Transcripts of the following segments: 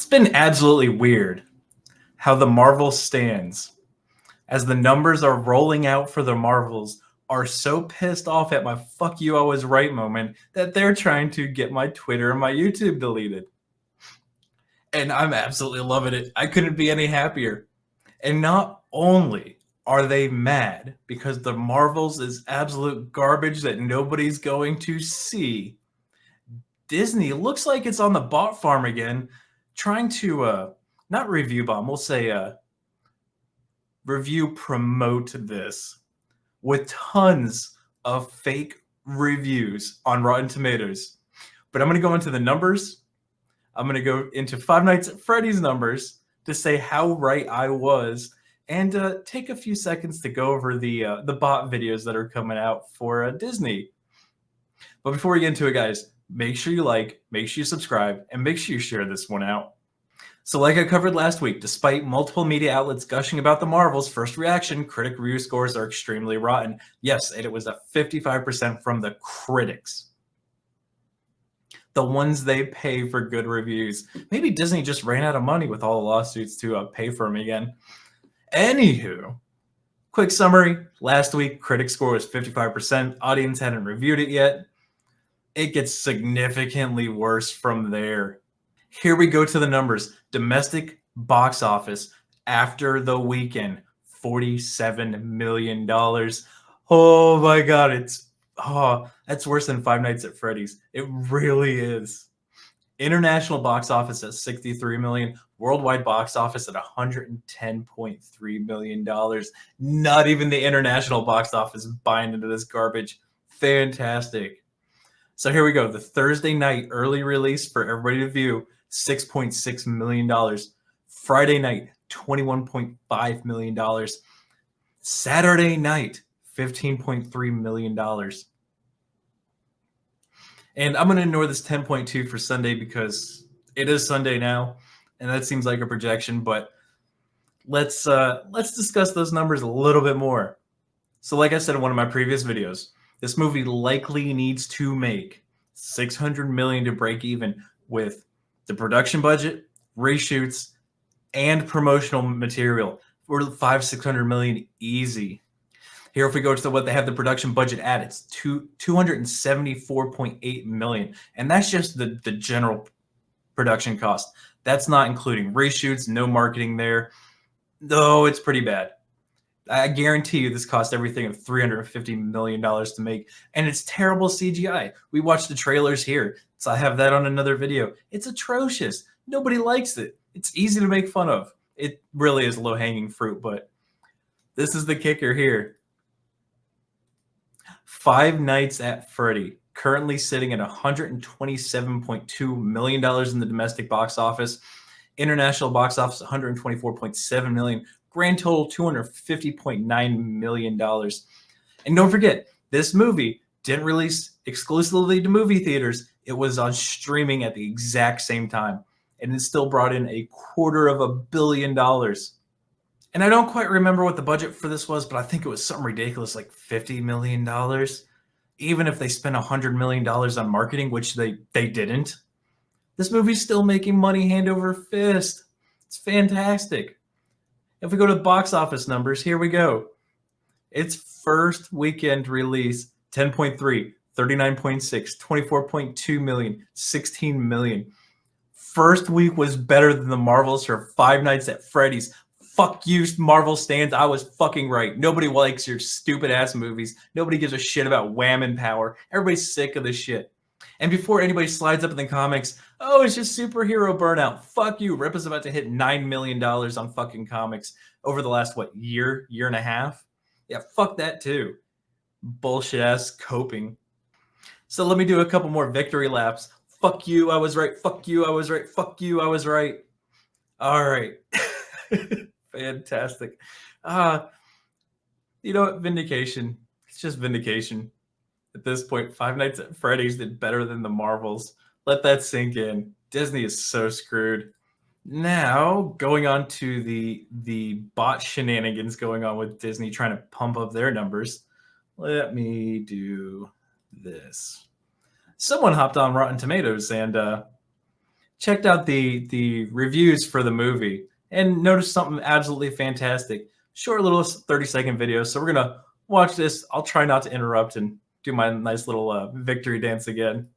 been absolutely weird how the Marvel stands, as the numbers are rolling out for the Marvels, are so pissed off at my "fuck you, I was right" moment that they're trying to get my Twitter and my YouTube deleted. And I'm absolutely loving it. I couldn't be any happier. And not only are they mad because the Marvels is absolute garbage that nobody's going to see, Disney looks like it's on the bot farm again, trying to not review bomb, we'll say review promote this with tons of fake reviews on Rotten Tomatoes. But I'm going to go into the numbers. I'm going to go into Five Nights at Freddy's numbers to say how right I was, and take a few seconds to go over the bot videos that are coming out for Disney. But before we get into it, guys, make sure you like, make sure you subscribe, and make sure you share this one out. So like I covered last week, despite multiple media outlets gushing about the Marvels, first reaction, critic review scores are extremely rotten. Yes, and it was a 55% from the critics. The ones they pay for good reviews. Maybe Disney just ran out of money with all the lawsuits to pay for them again. Anywho, quick summary. Last week, critic score was 55%. Audience hadn't reviewed it yet. It gets significantly worse from there. Here we go to the numbers. Domestic box office after the weekend, $47 million. Oh my God, that's worse than Five Nights at Freddy's. It really is. International box office at $63 million. Worldwide box office at $110.3 million. Not even the international box office buying into this garbage. Fantastic. So here we go. The Thursday night early release for everybody to view, $6.6 million. Friday night, $21.5 million. Saturday night, $15.3 million. And I'm going to ignore this 10.2 for Sunday because it is Sunday now, and that seems like a projection, but let's discuss those numbers a little bit more. So like I said in one of my previous videos, this movie likely needs to make $600 million to break even with the production budget, reshoots, and promotional material. We're $500-600 million easy. Here, if we go to what they have the production budget at, it's $274.8 million, and that's just the general production cost. That's not including reshoots, no marketing there. Though it's pretty bad. I guarantee you this cost everything of $350 million to make, and it's terrible CGI. We watched the trailers here, so I have that on another video. It's atrocious. Nobody likes it. It's easy to make fun of. It really is low-hanging fruit, but this is the kicker here. Five Nights at Freddy, currently sitting at $127.2 million in the domestic box office. International box office, $124.7 million. Grand total, $250.9 million. And don't forget, this movie didn't release exclusively to movie theaters. It was on streaming at the exact same time. And it still brought in $250 million. And I don't quite remember what the budget for this was, but I think it was something ridiculous, like $50 million. Even if they spent $100 million on marketing, which they didn't, this movie's still making money hand over fist. It's fantastic. If we go to the box office numbers, here we go. Its first weekend release, 10.3, 39.6, 24.2 million, 16 million. First week was better than the Marvels for Five Nights at Freddy's. Fuck you, Marvel stands. I was fucking right. Nobody likes your stupid ass movies. Nobody gives a shit about wham and power. Everybody's sick of this shit. And before anybody slides up in the comics, oh, it's just superhero burnout. Fuck you. Rip is about to hit $9 million on fucking comics over the last, year and a half? Yeah, fuck that too. Bullshit ass coping. So let me do a couple more victory laps. Fuck you, I was right. Fuck you, I was right. Fuck you, I was right. All right. Fantastic. You know what? Vindication. It's just vindication. At this point, Five Nights at Freddy's did better than the Marvels. Let that sink in. Disney is so screwed. Now, going on to the bot shenanigans going on with Disney trying to pump up their numbers. Let me do this. Someone hopped on Rotten Tomatoes and checked out the reviews for the movie and noticed something absolutely fantastic. Short little 30-second video. So we're gonna watch this. I'll try not to interrupt and do my nice little victory dance again.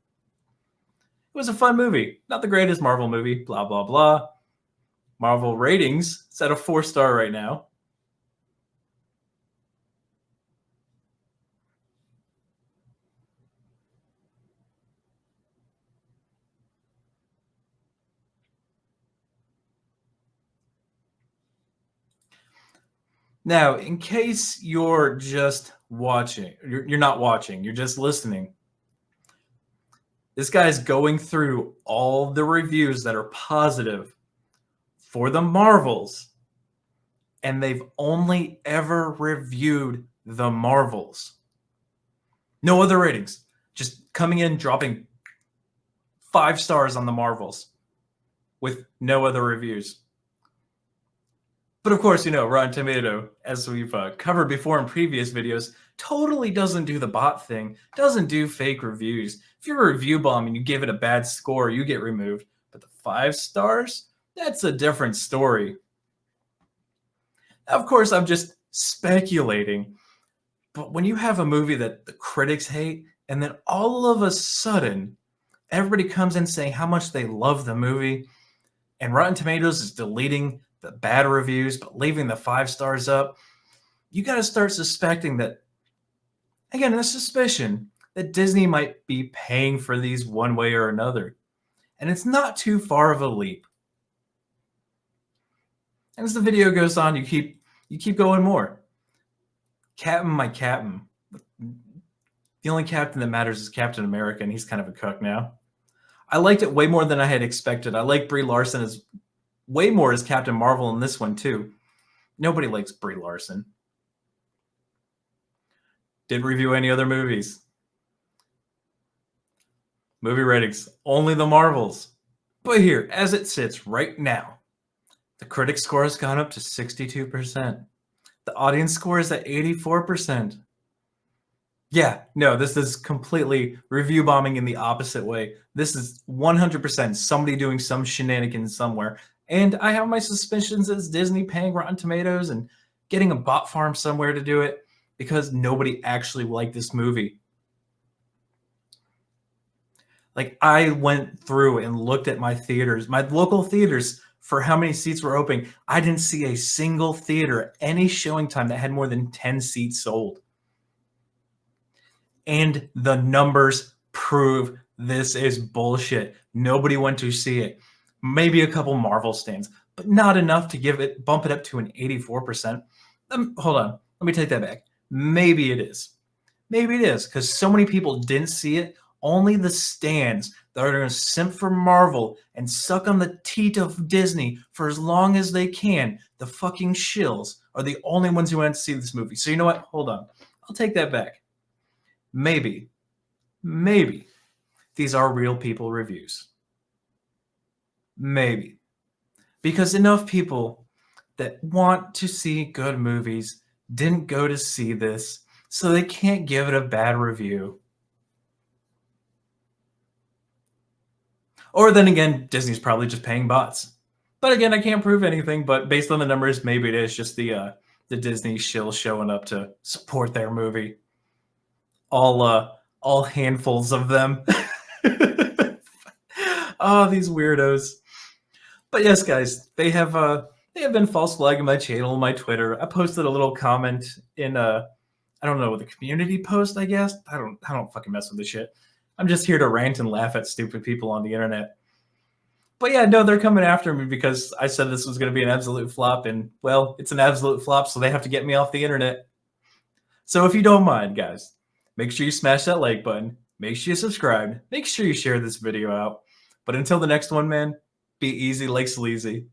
It was a fun movie. Not the greatest Marvel movie, blah, blah, blah. Marvel ratings, it's at a 4-star right now. Now, in case you're just watching, you're not watching, you're just listening. This guy's going through all the reviews that are positive for the Marvels, and they've only ever reviewed the Marvels. No other ratings. Just coming in, dropping 5 stars on the Marvels with no other reviews. But of course, you know, Rotten Tomato, as we've covered before in previous videos, totally doesn't do the bot thing, doesn't do fake reviews. If you're a review bomb and you give it a bad score, you get removed. But the 5 stars, that's a different story. Of course, I'm just speculating. But when you have a movie that the critics hate, and then all of a sudden, everybody comes in saying how much they love the movie, and Rotten Tomatoes is deleting the bad reviews, but leaving the 5 stars up, you got to start suspecting that, again, a suspicion that Disney might be paying for these one way or another. And it's not too far of a leap. And as the video goes on, you keep going more. Captain, my captain. The only captain that matters is Captain America, and he's kind of a cuck now. I liked it way more than I had expected. I like Brie Larson as way more as Captain Marvel in this one, too. Nobody likes Brie Larson. Didn't review any other movies. Movie ratings, only the Marvels. But here, as it sits right now, the critic score has gone up to 62%. The audience score is at 84%. Yeah, no, this is completely review bombing in the opposite way. This is 100% somebody doing some shenanigans somewhere. And I have my suspicions it's Disney paying Rotten Tomatoes and getting a bot farm somewhere to do it because nobody actually liked this movie. Like, I went through and looked at my theaters, my local theaters, for how many seats were open. I didn't see a single theater, any showing time that had more than 10 seats sold. And the numbers prove this is bullshit. Nobody went to see it. Maybe a couple Marvel stands, but not enough to bump it up to an 84%. Hold on, let me take that back. Maybe it is. Maybe it is, because so many people didn't see it. Only the stands that are going to simp for Marvel and suck on the teat of Disney for as long as they can, the fucking shills, are the only ones who went to see this movie. So you know what? Hold on. I'll take that back. Maybe these are real people reviews. Maybe. Because enough people that want to see good movies didn't go to see this, so they can't give it a bad review. Or then again, Disney's probably just paying bots. But again, I can't prove anything, but based on the numbers, maybe it is just the Disney shill showing up to support their movie. All handfuls of them. Oh, these weirdos. But yes, guys, they have been false flagging my channel, my Twitter. I posted a little comment in I don't know, the community post, I guess. I don't fucking mess with this shit. I'm just here to rant and laugh at stupid people on the internet. But yeah, no, they're coming after me because I said this was going to be an absolute flop, and well, it's an absolute flop, so they have to get me off the internet. So if you don't mind, guys, make sure you smash that like button. Make sure you subscribe. Make sure you share this video out. But until the next one, man, be easy like sleazy.